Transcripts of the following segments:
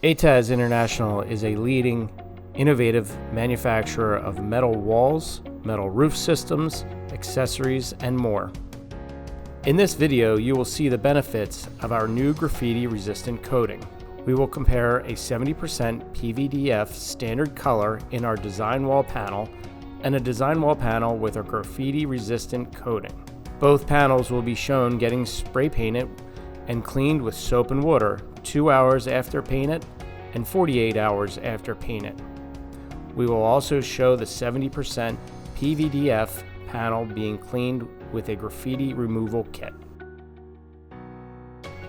ATAZ International is a leading, innovative manufacturer of metal walls, metal roof systems, accessories, and more. In this video, you will see the benefits of our new graffiti-resistant coating. We will compare a 70% PVDF standard color in our design wall panel and a design wall panel with a graffiti-resistant coating. Both panels will be shown getting spray painted and cleaned with soap and water 2 hours after painted and 48 hours after painted. We will also show the 70% PVDF panel being cleaned with a graffiti removal kit.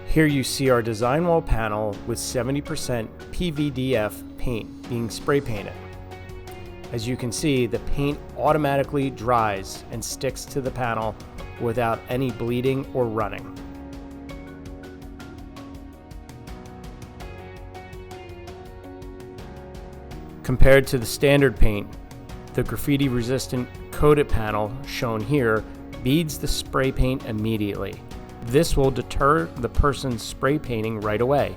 Here you see our design wall panel with 70% PVDF paint being spray painted. As you can see, the paint automatically dries and sticks to the panel without any bleeding or running. Compared to the standard paint, the graffiti-resistant coated panel shown here beads the spray paint immediately. This will deter the person spray painting right away.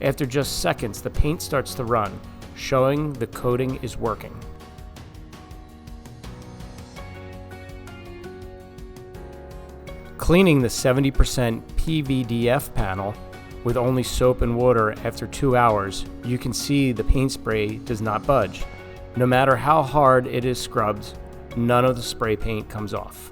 After just seconds, the paint starts to run, showing the coating is working. Cleaning the 70% PVDF panel with only soap and water after 2 hours, you can see the paint spray does not budge. No matter how hard it is scrubbed, none of the spray paint comes off.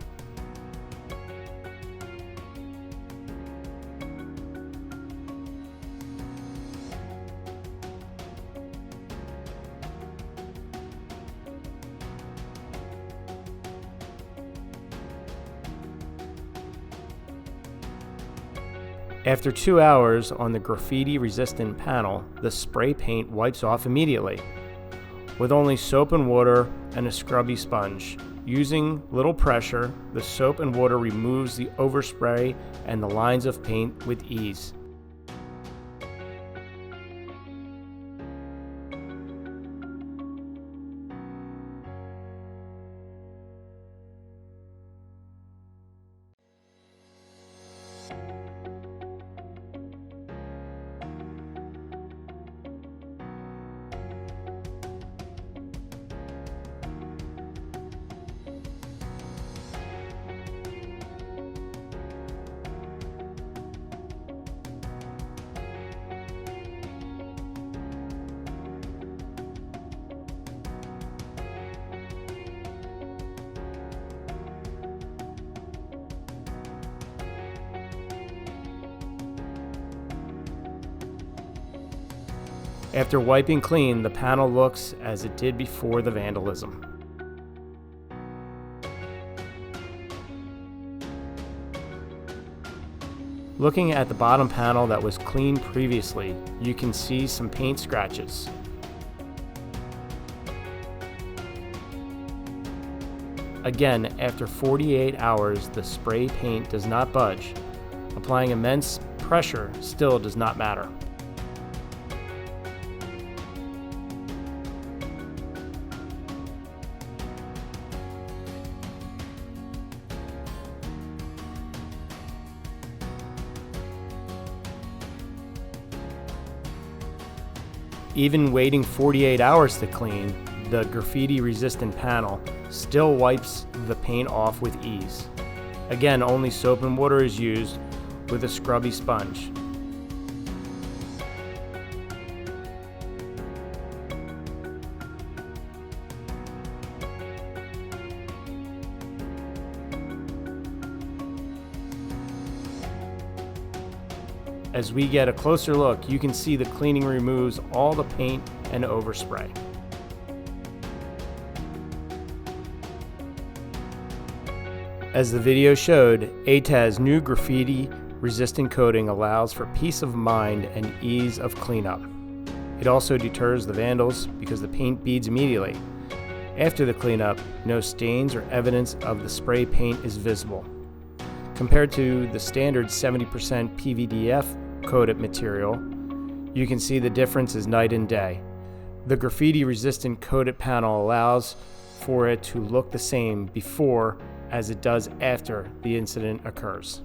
After 2 hours on the graffiti-resistant panel, the spray paint wipes off immediately. With only soap and water and a scrubby sponge. Using little pressure, the soap and water removes the overspray and the lines of paint with ease. After wiping clean, the panel looks as it did before the vandalism. Looking at the bottom panel that was cleaned previously, you can see some paint scratches. Again, after 48 hours, the spray paint does not budge. Applying immense pressure still does not matter. Even waiting 48 hours to clean, the graffiti-resistant panel still wipes the paint off with ease. Again, only soap and water is used with a scrubby sponge. As we get a closer look, you can see the cleaning removes all the paint and overspray. As the video showed, ATAZ's new graffiti-resistant coating allows for peace of mind and ease of cleanup. It also deters the vandals because the paint beads immediately. After the cleanup, no stains or evidence of the spray paint is visible. Compared to the standard 70% PVDF coated material, you can see the difference is night and day. The graffiti-resistant coated panel allows for it to look the same before as it does after the incident occurs.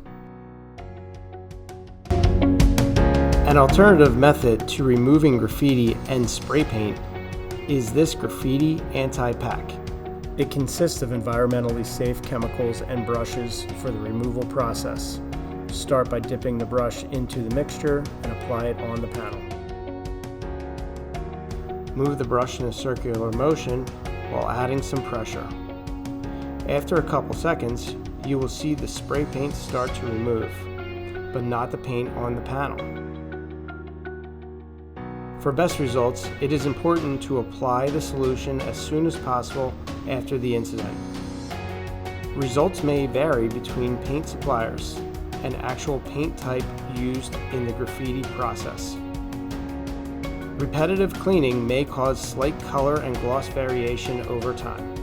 An alternative method to removing graffiti and spray paint is this Graffiti anti-pack. It consists of environmentally safe chemicals and brushes for the removal process. Start by dipping the brush into the mixture and apply it on the panel. Move the brush in a circular motion while adding some pressure. After a couple seconds, you will see the spray paint start to remove, but not the paint on the panel. For best results, it is important to apply the solution as soon as possible after the incident. Results may vary between paint suppliers and actual paint type used in the graffiti process. Repetitive cleaning may cause slight color and gloss variation over time.